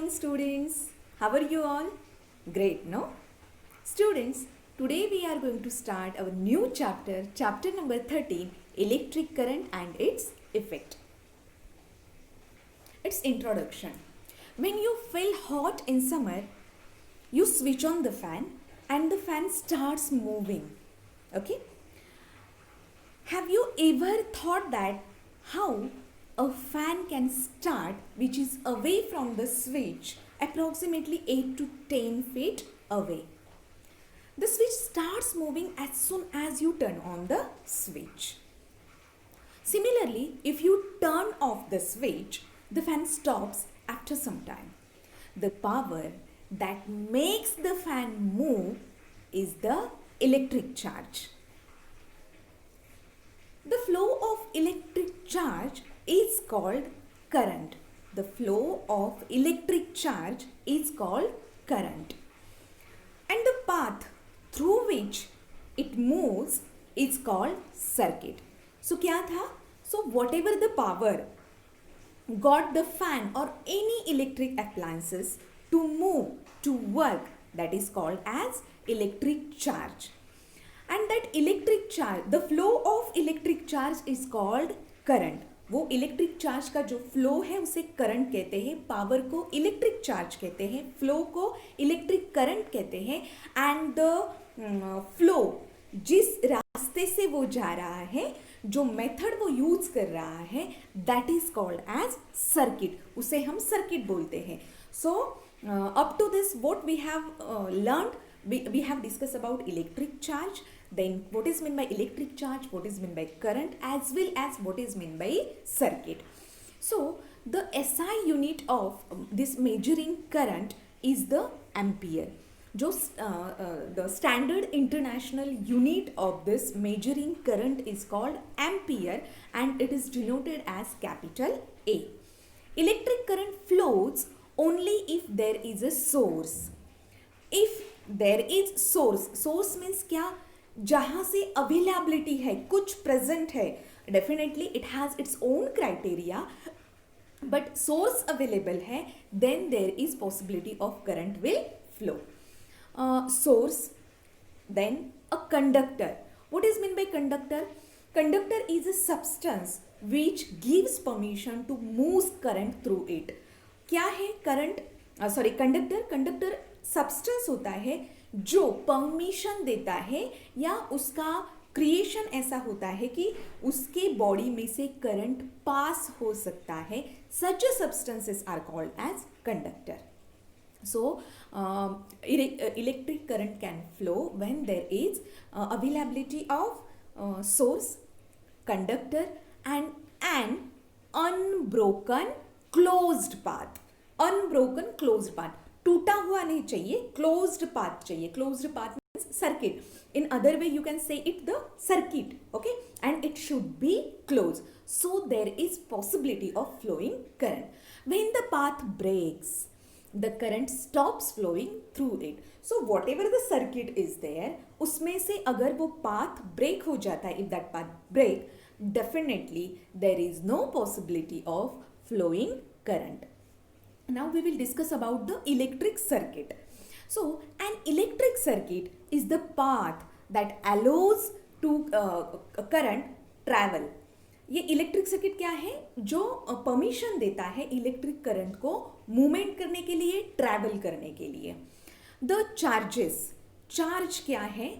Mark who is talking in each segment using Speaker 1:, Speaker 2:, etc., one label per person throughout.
Speaker 1: morning, students. How are you all? Great, no? Students, today we are going to start our new chapter, chapter number 13, electric current and its effect. Its introduction. When you feel hot in summer, you switch on the fan and the fan starts moving. Okay? Have you ever thought that how a fan can start which is away from the switch approximately 8 to 10 feet away? The switch starts moving as soon as you turn on the switch. Similarly, if you turn off the switch, the fan stops after some time. The power that makes the fan move is the electric charge. The flow of electric charge is called current. The flow of electric charge is called current. And the path through which it moves is called circuit. So क्या था? So whatever the power got the fan or any electric appliances to move, to work, that is called as electric charge. And that electric charge, the flow of electric charge is called current. वो electric charge का जो flow है उसे current कहते हैं, power को electric charge कहते हैं, फ्लो को इलेक्ट्रिक करंट कहते हैं. एंड द फ्लो जिस रास्ते से वो जा रहा है, जो मेथड वो यूज कर रहा है, that is called as circuit. उसे हम सर्किट बोलते हैं. So up to this what we have learned, we have discussed about electric charge, then what is meant by electric charge, what is meant by current, as well as what is meant by circuit. So the SI unit of this measuring current is the ampere. जो the standard international unit of this measuring current is called ampere and it is denoted as capital A. Electric current flows only if there is a source. If there is source means क्या, जहाँ से availability है, कुछ present है, definitely it has its own criteria, but source available है, then there is possibility of current will flow. Source, then a conductor. What is mean by conductor? Conductor is a substance which gives permission to move current through it. क्या है current? Conductor substance होता है जो permission देता है या उसका creation ऐसा होता है कि उसके बॉडी में से करंट पास हो सकता है. Such substances are called as conductor. So electric current can flow when there is availability of source, conductor and an unbroken closed path. Unbroken closed path, टूटा हुआ नहीं चाहिए, क्लोज्ड पाथ चाहिए. Closed path means circuit. In other way you can say it the circuit, okay, and it should be close, so there is possibility of flowing current. When the path breaks, the current stops flowing through it. So whatever the circuit is there, उसमें से अगर वो path break हो जाता है, if that path break, definitely there is no possibility of flowing current. Now we will discuss about the electric circuit. So an electric circuit is the path that allows to current travel. ये electric circuit क्या है? जो permission देता है electric current को movement करने के लिए, ट्रैवल करने के लिए. द चार्जेस, चार्ज क्या है?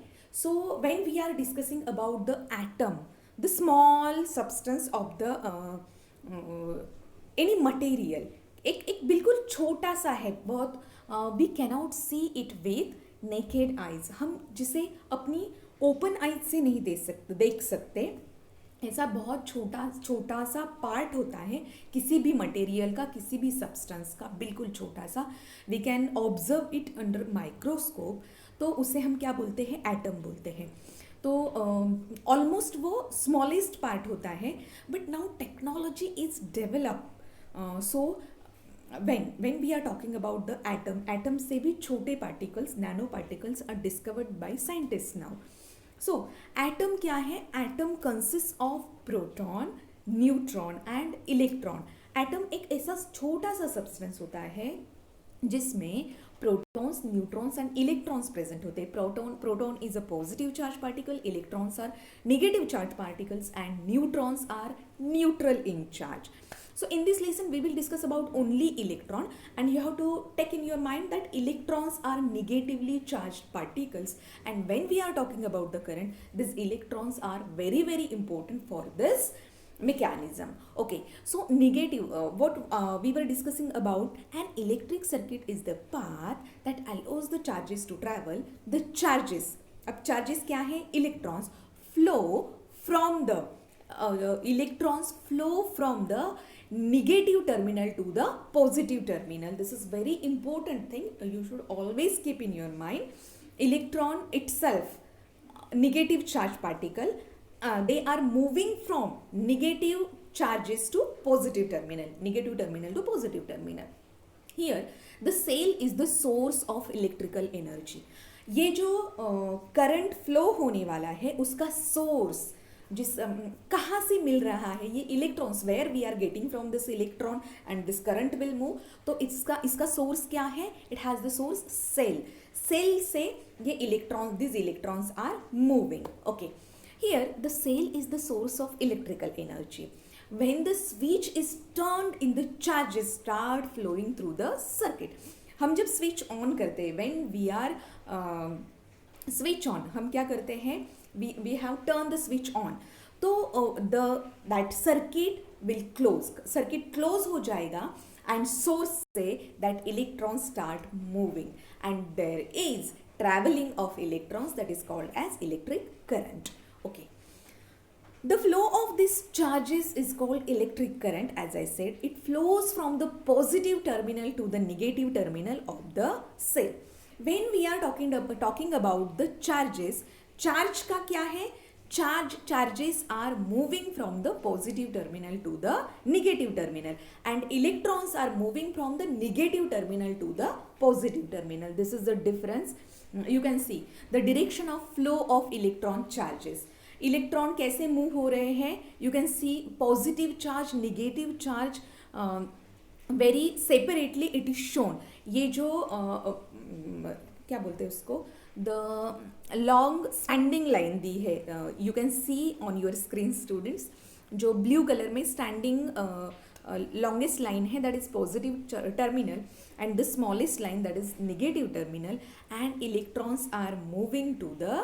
Speaker 1: So when we are discussing about the atom, the small substance of the any material, एक बिल्कुल छोटा सा है, बहुत we cannot see it with naked eyes. हम जिसे अपनी ओपन आइज से नहीं देख सकते, ऐसा बहुत छोटा सा पार्ट होता है किसी भी मटेरियल का, किसी भी सब्सटेंस का, बिल्कुल छोटा सा. We can observe it under microscope, तो उसे हम क्या बोलते हैं? एटम बोलते हैं. तो ऑलमोस्ट वो स्मॉलेस्ट पार्ट होता है. But now technology is develop, so when we are talking about the atom से भी छोटे particles, nano particles are discovered by scientists now. So atom क्या है? Atom consists of proton, neutron and electron. Atom एक ऐसा छोटा सा substance होता है जिसमें protons, neutrons and electrons present होते हैं. Proton is a positive charge particle, electrons are negative charge particles, and neutrons are neutral in charge. So in this lesson we will discuss about only electron, and you have to take in your mind that electrons are negatively charged particles, and when we are talking about the current, these electrons are very very important for this mechanism. Okay, so negative, what we were discussing about, an electric circuit is the path that allows the charges to travel. The charges, अब charges क्या है? Electrons flow from the electrons flow from the negative terminal to the positive terminal. This is very important thing, you should always keep in your mind. Electron itself, negative charge particle, they are moving from negative charges to positive terminal, negative terminal to positive terminal. Here the cell is the source of electrical energy. ये जो current flow होने वाला है उसका source, जिस कहाँ से मिल रहा है, ये electrons, where we are getting from this electron and this current will move. तो इसका सोर्स क्या है? It has the source cell. Cell से ये electrons, this electrons are moving. Okay, here the cell is the source of electrical energy. When the switch is turned in, the charges start flowing through the circuit. हम जब switch on करते हैं, when we are switch on, हम क्या करते हैं? we have turned the switch on. तो that circuit will close, circuit close हो जाएगा, and source से that electrons start moving, and there is traveling of electrons, that is called as electric current. Okay, the flow of these charges is called electric current. As I said, it flows from the positive terminal to the negative terminal of the cell. When we are talking about the charges, charge का क्या है? Charges are moving from the positive terminal to the negative terminal, and electrons are moving from the negative terminal to the positive terminal. This is the difference. You can see the direction of flow of electron charges. Electron कैसे move हो रहे हैं? You can see positive charge, negative charge, very separately it is shown. ये जो क्या बोलते हैं उसको, द लॉन्ग स्टैंडिंग लाइन दी है, you can see on your screen students. जो ब्लू कलर में स्टैंडिंग longest line है, that is positive terminal, and the smallest line, that is negative terminal, and electrons are moving to the,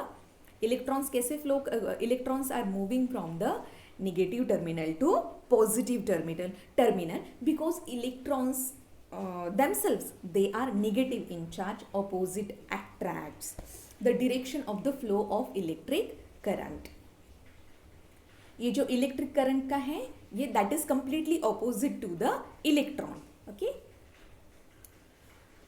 Speaker 1: electrons कैसे flow, electrons are moving from the negative terminal to positive terminal because electrons themselves, they are negative in charge, opposite attracts the direction of the flow of electric current. ये जो electric current का है, ये that is completely opposite to the electron. Okay,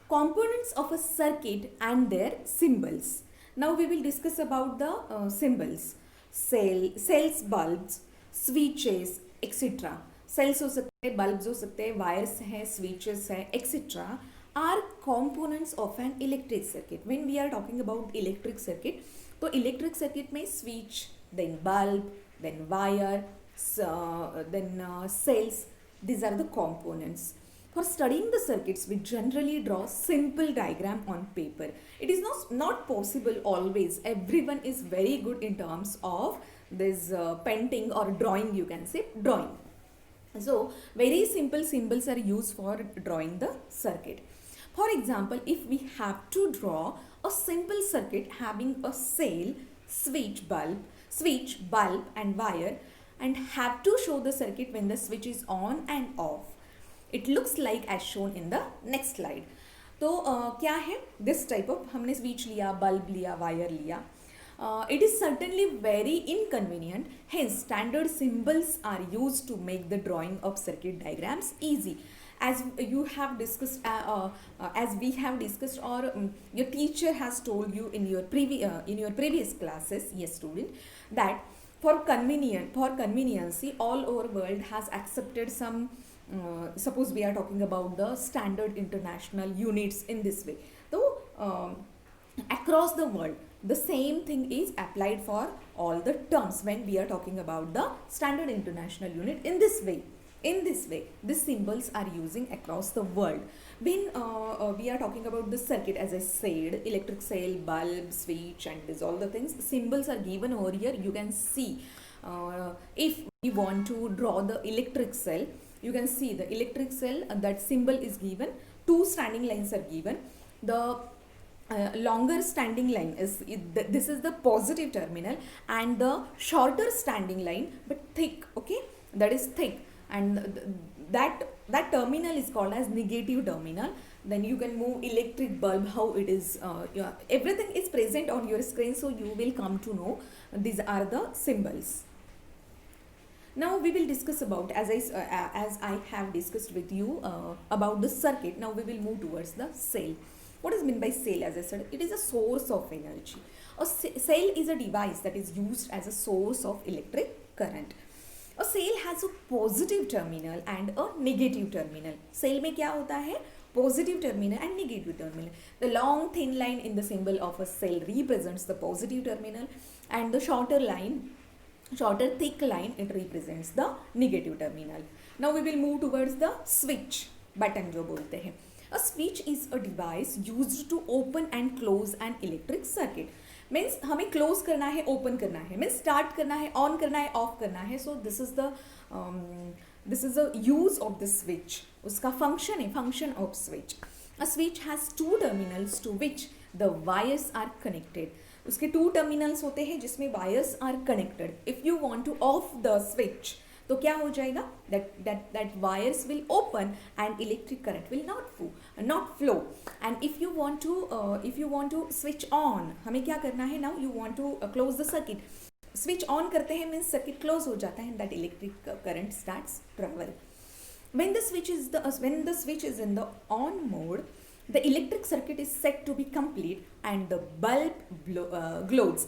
Speaker 1: components of a circuit and their symbols. Now we will discuss about the symbols. Cells, bulbs, switches, etc. Cells हो सकते हैं, bulbs हो सकते हैं, wires हैं, switches हैं, etc. are components of an electric circuit. When we are talking about electric circuit, तो electric circuit में switch, then bulb, then wire, then cells, these are the components. For studying the circuits, we generally draw simple diagram on paper. It is not possible always. Everyone is very good in terms of this painting or drawing, you can say drawing. So very simple symbols are used for drawing the circuit. For example, if we have to draw a simple circuit having a cell, switch, bulb and wire, and have to show the circuit when the switch is on and off. It looks like as shown in the next slide. तो क्या है? This type of, हमने switch लिया, bulb लिया, wire लिया. It is certainly very inconvenient. Hence, standard symbols are used to make the drawing of circuit diagrams easy. As you have discussed, as we have discussed, or your teacher has told you in your previous classes, yes student, that for conveniency, all over world has accepted some. Suppose we are talking about the standard international units in this way. So across the world, the same thing is applied for all the terms when we are talking about the standard international unit in this way. In this way, these symbols are using across the world. When we are talking about the circuit, as I said, electric cell, bulb, switch, and these all the things, symbols are given over here. You can see if we want to draw the electric cell, you can see the electric cell, that symbol is given. Two standing lines are given. The longer standing line is this is the positive terminal, and the shorter standing line but thick, okay, that is thick, and that terminal is called as negative terminal. Then you can move electric bulb, how it is, everything is present on your screen, so you will come to know these are the symbols. Now we will discuss about, as I have discussed with you about the circuit. Now we will move towards the cell. What is meant by cell? As I said, it is a source of energy. A cell is a device that is used as a source of electric current. A cell has a positive terminal and a negative terminal. Cell में क्या होता है? Positive terminal and negative terminal. The long thin line in the symbol of a cell represents the positive terminal, and the shorter thick line, it represents the negative terminal. Now we will move towards the switch, button जो बोलते हैं. A switch is a device used to open and close an electric circuit. Means हमें close करना है, open करना है, means start करना है, on करना है, off करना है. So this is the use of the switch. उसका function है, function of switch. A switch has two terminals to which the wires are connected. उसके two terminals होते हैं जिसमें wires are connected. If you want to off the switch, तो क्या हो जाएगा? That wires will open and electric current will not flow. And if you want to switch on, हमें क्या करना है? Now you want to close the circuit. Switch on करते हैं means circuit close हो जाता है, and that electric current starts travel. When the switch is in the on mode, the electric circuit is set to be complete and the bulb glows.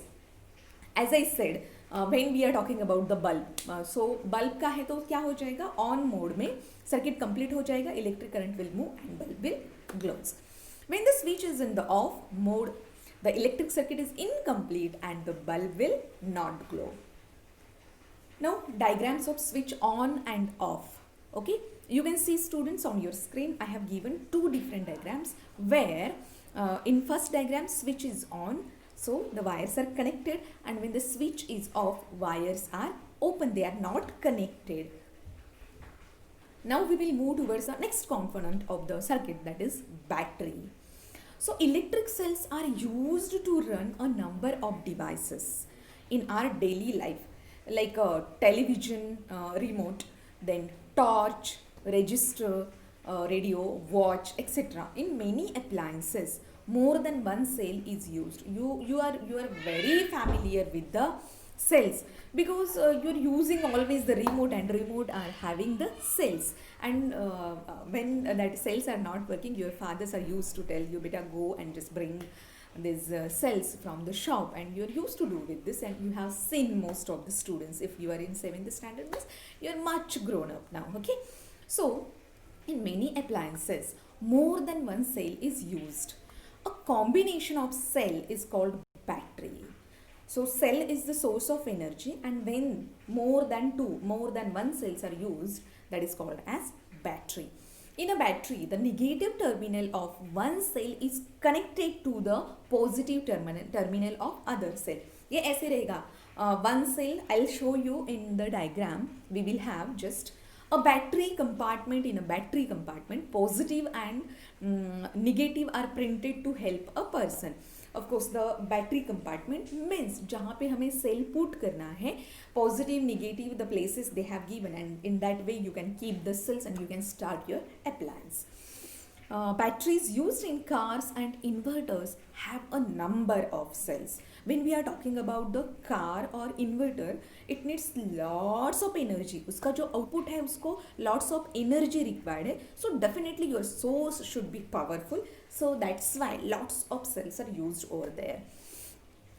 Speaker 1: As I said, when we are talking about the bulb, so bulb का है तो क्या हो जाएगा? On mode में circuit complete हो जाएगा, electric current will move and bulb will glows. When the switch is in the off mode, the electric circuit is incomplete and the bulb will not glow. Now diagrams of switch on and off. Okay, you can see, students, on your screen I have given two different diagrams where in first diagram switch is on, so the wires are connected, and when the switch is off, wires are open, they are not connected. Now we will move towards the next component of the circuit, that is battery. So electric cells are used to run a number of devices in our daily life, like a television remote, then torch, register, radio, watch, etc. In many appliances, more than one cell is used. You are very familiar with the cells because you are using always the remote, and remote are having the cells, and when that cells are not working, your fathers are used to tell you, beta, go and just bring these cells from the shop, and you are used to do with this, and you have seen most of the students. If you are in 7th standard, you are much grown up now. Okay, so in many appliances, more than one cell is used. A combination of cell is called battery. So cell is the source of energy, and when more than one cells are used, that is called as battery. In a battery, the negative terminal of one cell is connected to the positive terminal of other cell. ये ऐसे रहेगा. One cell, I'll show you in the diagram. We will have just a battery compartment. In a battery compartment, positive and negative are printed to help a person. Of course, the battery compartment means जहाँ पे हमें cell put करना है, positive, negative, the places they have given, and in that way you can keep the cells and you can start your appliance. Batteries used in cars and inverters have a number of cells. When we are talking about the car or inverter, it needs lots of energy. उसका जो output है उसको lots of energy required है. So definitely your source should be powerful. So that's why lots of cells are used over there.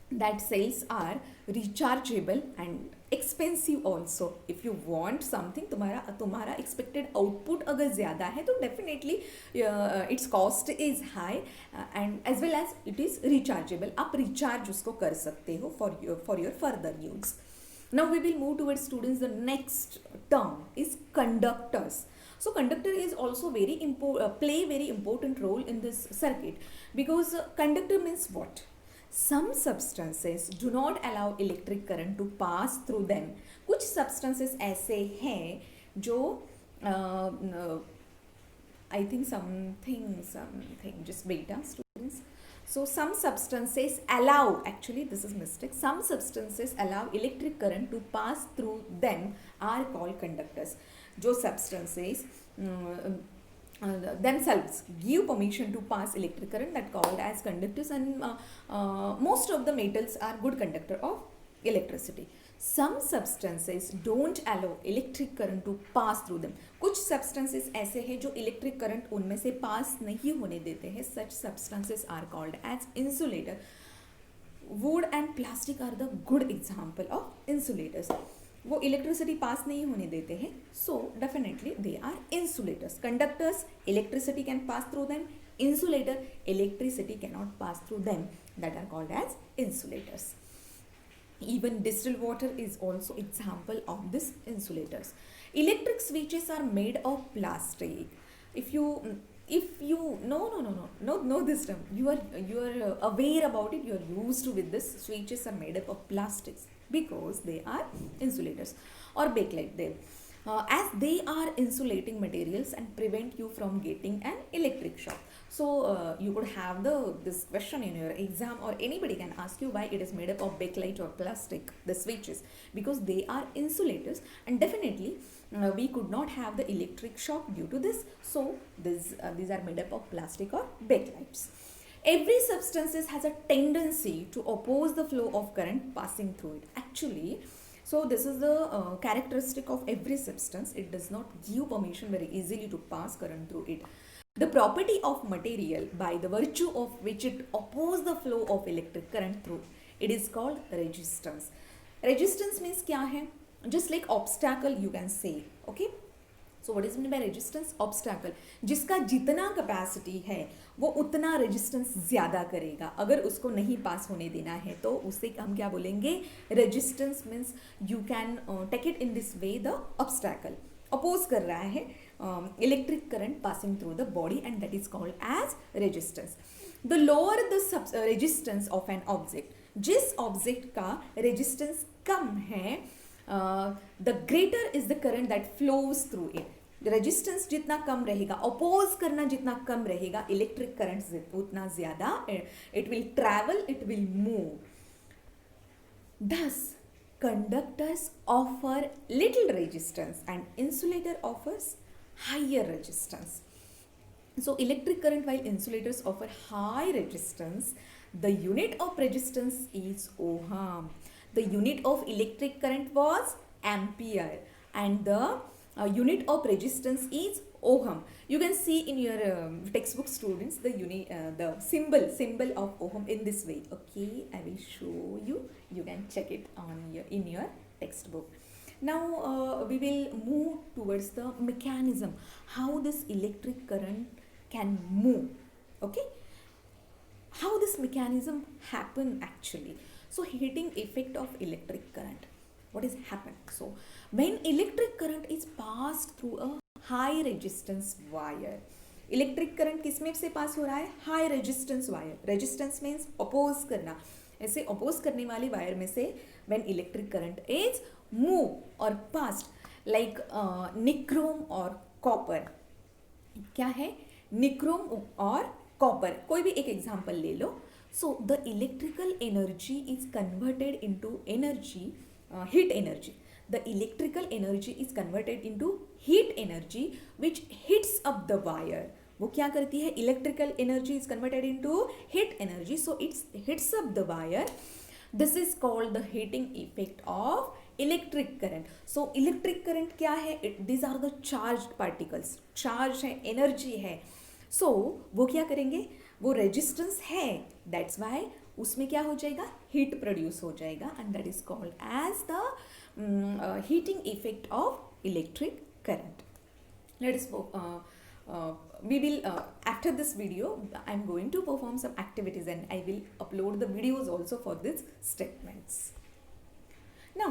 Speaker 1: That cells are rechargeable and expensive also. If you want something, तुम्हारा expected output अगर ज़्यादा है तो definitely its cost is high, and as well as it is rechargeable. आप recharge उसको कर सकते हो for your further use. Now we will move towards, students, the next term is conductors. So conductor is also very play very important role in this circuit, because conductor means what? Some substances do not allow electric current to pass through them. कुछ substances ऐसे हैं जो I think something, just beta students. So some substances allow, actually this is mistake, some substances allow electric current to pass through them are called conductors. जो substances themselves give permission to pass electric current, that called as conductors, and most of the metals are good conductor of electricity. Some substances don't allow electric current to pass through them. कुछ substances ऐसे हैं जो electric current उनमें से pass नहीं होने देते हैं. Such substances are called as insulator. Wood and plastic are the good example of insulators. वो electricity pass नहीं होने देते हैं, so definitely they are insulators. Conductors, electricity can pass through them. Insulator, electricity cannot pass through them. That are called as insulators. Even distilled water is also example of this insulators. Electric switches are made of plastic. If you no this term, you are aware about it, you are used with this. Switches are made up of plastics because they are insulators. Or bakelite there, as they are insulating materials and prevent you from getting an electric shock. So you could have this question in your exam, or anybody can ask you why it is made up of bakelite or plastic, the switches, because they are insulators, and definitely we could not have the electric shock due to this. So these are made up of plastic or bakelites. Every substance has a tendency to oppose the flow of current passing through it. Actually, so this is the characteristic of every substance. It does not give permission very easily to pass current through it. The property of material by the virtue of which it opposes the flow of electric current through it is called resistance. Resistance means क्या है? Just like obstacle you can say. Okay. So what is meant by resistance? Obstacle. जिसका जितना capacity है वो उतना resistance ज़्यादा करेगा. अगर उसको नहीं पास होने देना है तो उसे हम क्या बोलेंगे? Resistance means you can take it in this way, the obstacle. Oppose कर रहा है electric current passing through the body, and that is called as resistance. The lower the resistance of an object, जिस object का resistance कम है, the greater is the current that flows through it. Resistance जितना कम रहेगा, oppose करना जितना कम रहेगा, electric current उतना ज़्यादा it will travel, it will move. Thus, conductors offer little resistance and insulator offers higher resistance. So electric current while insulators offer high resistance, the unit of resistance is ohm. The unit of electric current was ampere, and the unit of resistance is ohm. You can see in your textbook, students, the symbol of ohm in this way. Okay, I will show you. You can check it in your textbook. Now we will move towards the mechanism, how this electric current can move. Okay, how this mechanism happen actually. So heating effect of electric current. What is happen? So when electric current is passed through a high resistance wire, electric current किस में से pass हो रहा है? High resistance wire. Resistance means oppose करना. ऐसे oppose करने वाली वायर में से when electric current is move और पास्ड लाइक निक्रोम और कॉपर. क्या है? निक्रोम और कॉपर. कोई भी एक एग्जांपल ले लो. So the electrical energy is converted into energy, heat energy. The electrical energy is converted into heat energy which heats up the wire. वो क्या करती है? Electrical energy is converted into heat energy, so it heats up the wire. This is called the heating effect of electric current. So electric current क्या है? These are the charged particles. Charge है, energy है. So वो क्या करेंगे? वो resistance है. That's why उसमें क्या हो जाएगा? हीट प्रोड्यूस हो जाएगा, and that is called as the heating effect of electric current. Let us we will after this video I am going to perform some activities, and I will upload the videos also for these statements. Now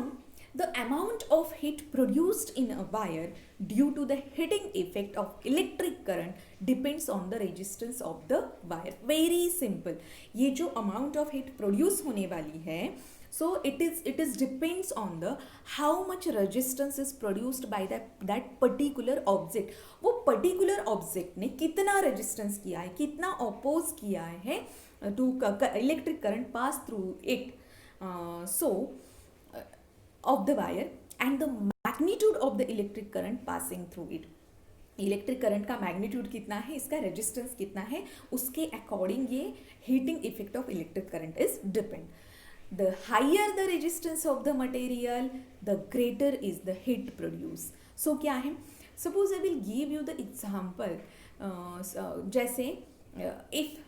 Speaker 1: The amount of heat produced in a wire due to the heating effect of electric current depends on the resistance of the wire. Very simple. ये जो amount of heat produce होने वाली है, so it is depends on the how much resistance is produced by that particular object. वो particular object ने कितना resistance किया है, कितना oppose किया है to electric current pass through it. Of the wire and the magnitude of the electric current passing through it. Electric current का magnitude कितना है, इसका रेजिस्टेंस कितना है, उसके अकॉर्डिंग ये heating effect of electric current is depend. The higher the resistance of the material the greater is the heat produce. So क्या है, suppose I will give you the example. जैसे if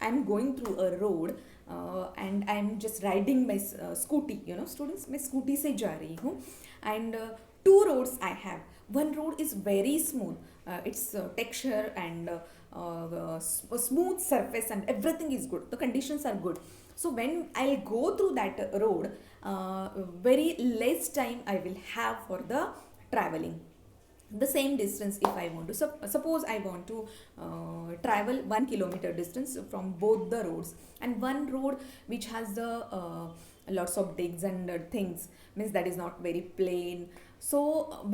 Speaker 1: I am going through a road and I am just riding my scooty, students, मैं scooty से जा रही हूँ and two roads I have. One road is very smooth, its texture and smooth surface and everything is good, the conditions are good. So when I'll go through that road, very less time I will have for the traveling. The same distance, if I want to suppose I want to travel 1 kilometer distance from both the roads, and one road which has the lots of digs and things, means that is not very plain. So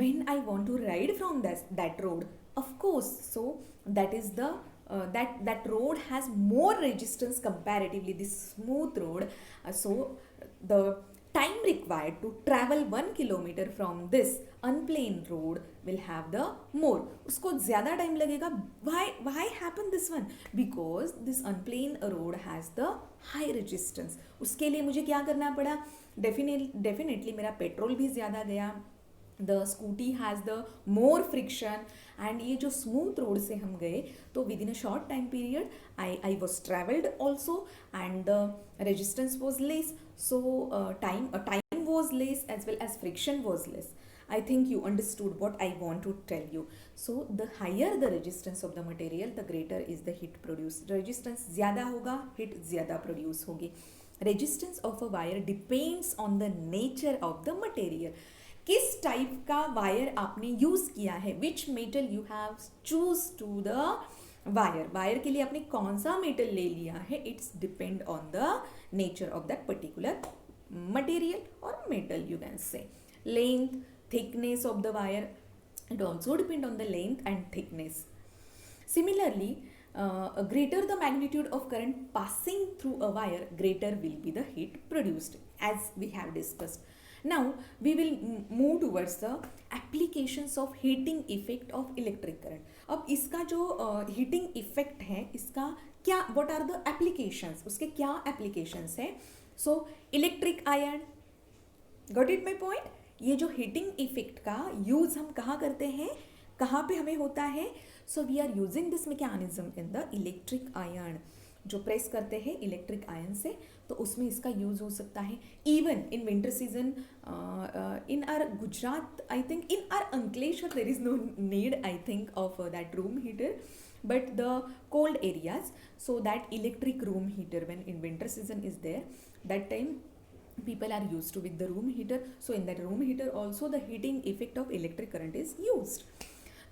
Speaker 1: when I want to ride from that road, of course, so that is the that road has more resistance comparatively this smooth road. So the time required to travel 1 kilometer from this unplane road will have the more. उसको ज़्यादा time लगेगा. Why happen this one? Because this unplane road has the high resistance. उसके लिए मुझे क्या करना पड़ा? Definitely मेरा पेट्रोल भी ज़्यादा गया. The scooty has the more friction, and ये जो smooth road से हम गए तो within a short time period I was traveled also, and the resistance was less. So time was less as well as friction was less. I think you understood what I want to tell you. So the higher the resistance of the material, the greater is the heat produced. Resistance ज़्यादा होगा, heat ज़्यादा produce होगी. Resistance of a wire depends on the nature of the material. किस type का wire आपने use किया है, which metal you have choose to the wire. Wire के लिए आपने कौन सा मेटल ले लिया है, it's depend on the nature of that particular material और metal, you can say. Length, thickness of the wire, it also depend on the length and thickness. Similarly, greater the magnitude of current passing through a wire, greater will be the heat produced, as we have discussed. Now we will move towards the applications of heating effect of electric current. अब इसका जो heating effect है, इसका क्या, what are the applications, उसके क्या applications है. So electric iron, got it my point. ये जो heating effect का use हम कहाँ करते हैं, कहाँ पे हमें होता है. So we are using this mechanism in the electric iron. जो प्रेस करते हैं इलेक्ट्रिक आयन से, तो उसमें इसका यूज़ हो सकता है. Even in winter season in our Gujarat, I think in our Ankleshwar there is no need, I think, of that room heater, but the cold areas, so that electric room heater, when in winter season is there, that time people are used to with the room heater. So in that room heater also the heating effect of electric current is used.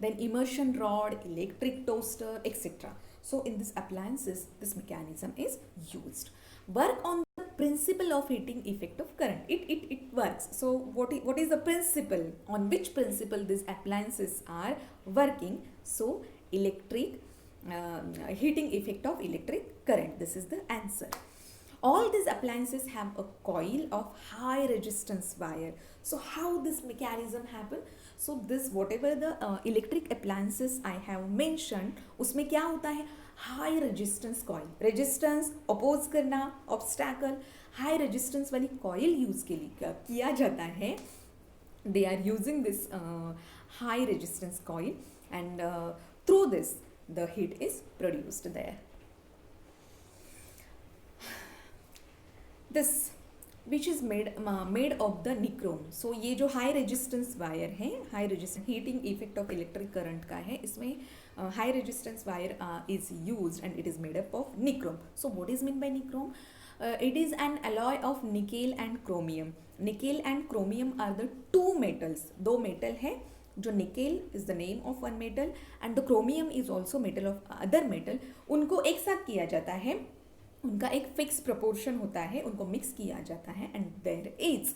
Speaker 1: Then immersion rod, electric toaster, etc. So in this appliances, this mechanism is used. Work on the principle of heating effect of current. It works. So what is the principle? On which principle these appliances are working? So electric heating effect of electric current. This is the answer. All these appliances have a coil of high resistance wire. So how this mechanism happen? So this whatever the electric appliances I have mentioned, उसमें क्या होता है, high resistance coil, resistance oppose करना, obstacle, high resistance वाली coil use के लिए किया जाता है. they are using this high resistance coil, and through this the heat is produced there. This which is made of the nichrome. So ये जो high resistance wire है, high resistance heating effect of electric current का है, इसमें high resistance wire is used and it is made up of nichrome. So what is meant by nichrome? It is an alloy of nickel and chromium nickel and chromium are the two metals, दो metal है जो nickel is the name of one metal and the chromium is also metal of other metal, उनको एक साथ किया जाता है, उनका एक फिक्स प्रपोर्शन होता है, उनको मिक्स किया जाता है and there is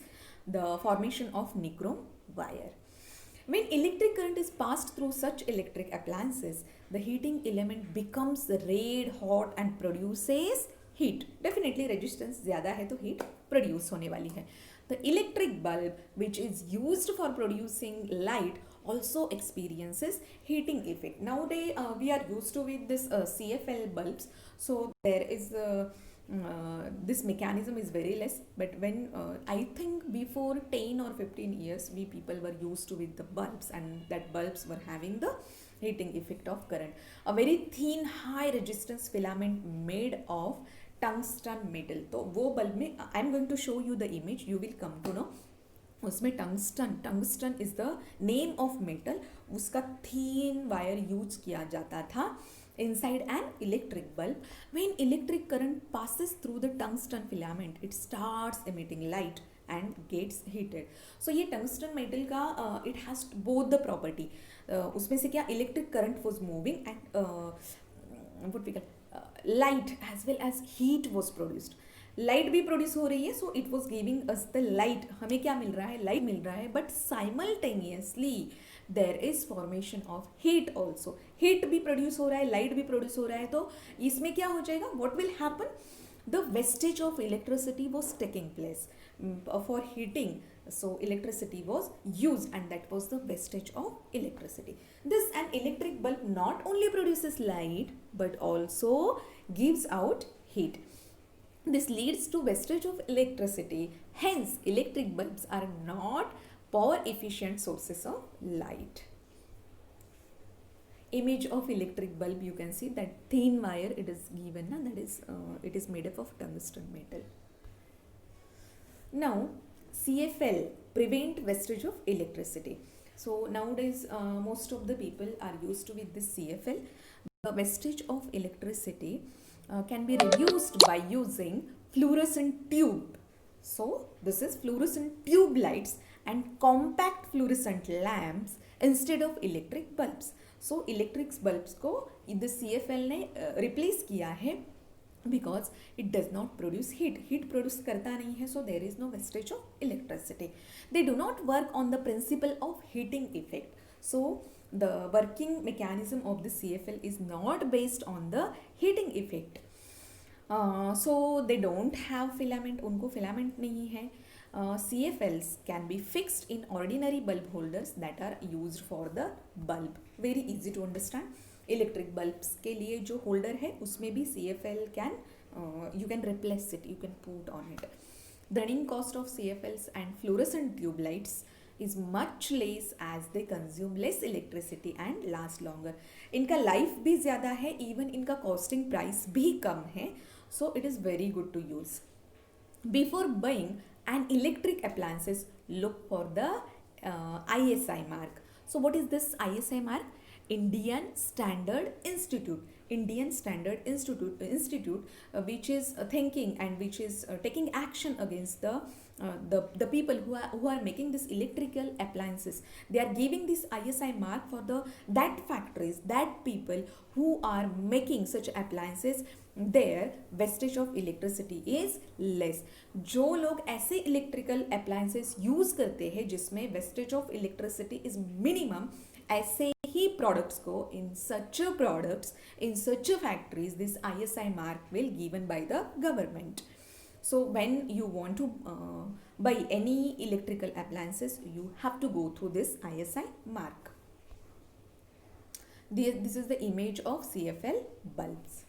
Speaker 1: the formation of nichrome wire. When electric current is passed through such electric appliances, the heating element becomes red hot and produces heat. Definitely resistance ज़्यादा है तो heat produce होने वाली है. The electric bulb which is used for producing light also experiences heating effect. Nowadays we are used to with this CFL bulbs, so there is this mechanism is very less, but when I think before 10 or 15 years we people were used to with the bulbs and that bulbs were having the heating effect of current. A very thin high resistance filament made of tungsten metal, तो वो bulb में I am going to show you the image, you will come to know. उसमें tungsten is the name of metal, उसका thin wire use किया जाता था inside an electric bulb. When electric current passes through the tungsten filament, it starts emitting light and gets heated. So ये tungsten metal का it has both the property. उसमें से क्या electric current was moving and what we call light as well as heat was produced. Light भी produce हो रही है, so it was giving us the light, हमें क्या मिल रहा है, लाइट मिल रहा है, but simultaneously there is formation of heat also, heat भी प्रोड्यूस हो रहा है, लाइट भी प्रोड्यूस हो रहा है, तो इसमें क्या हो जाएगा, what will happen, the wastage of electricity was taking place for heating, so electricity was used and that was the wastage of electricity. This an electric bulb not only produces light but also gives out heat. This leads to wastage of electricity. Hence, electric bulbs are not power efficient sources of light. Image of electric bulb, you can see that thin wire it is given, that is it is made up of tungsten metal. Now, CFL prevent wastage of electricity. So nowadays most of the people are used to with this CFL. The wastage of electricity can be reduced by using fluorescent tube. So this is fluorescent tube lights and compact fluorescent lamps instead of electric bulbs. So electric bulbs को इधर CFL ने replace किया है because it does not produce heat. Heat produce करता नहीं है, so there is no wastage of electricity. They do not work on the principle of heating effect. So the working mechanism of the CFL is not based on the heating effect. So they don't have filament, उनको filament नहीं है. CFLs can be fixed in ordinary bulb holders that are used for the bulb. Very easy to understand. Electric bulbs के लिए जो holder है उसमें भी CFL can you can replace it, you can put on it. The running cost of CFLs and fluorescent tube lights is much less as they consume less electricity and last longer. इनका life भी ज़्यादा है, even इनका costing price भी कम है, so it is very good to use. Before buying an electric appliances look for the ISI mark. So what is this ISI mark? Indian Standard Institute. Indian Standard Institute which is thinking and which is taking action against the people who are making this electrical appliances. They are giving this ISI mark for that factories, that people who are making such appliances, their wastage of electricity is less. जो लोग ऐसे electrical appliances use करते हैं जिसमें wastage of electricity is minimum, ऐसे ही products को in such factories this ISI mark will given by the government. So when you want to buy any electrical appliances, you have to go through this ISI mark. This is the image of CFL bulbs.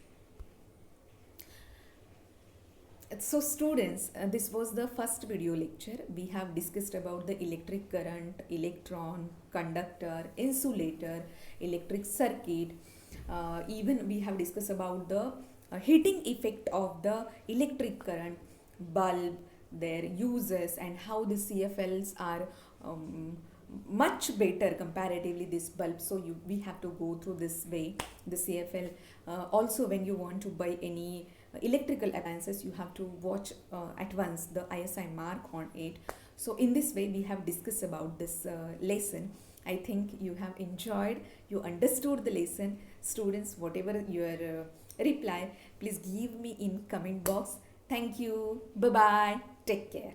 Speaker 1: So students, this was the first video lecture. We have discussed about the electric current, electron, conductor, insulator, electric circuit. Even we have discussed about the heating effect of the electric current, bulb, their uses, and how the CFLs are much better comparatively this bulb. So we have to go through this way, the CFL. Also when you want to buy any electrical appliances, you have to watch at once the ISI mark on it. So in this way we have discussed about this lesson. I think you have enjoyed, you understood the lesson. Students, whatever your reply, please give me in comment box. Thank you. Bye bye. Take care.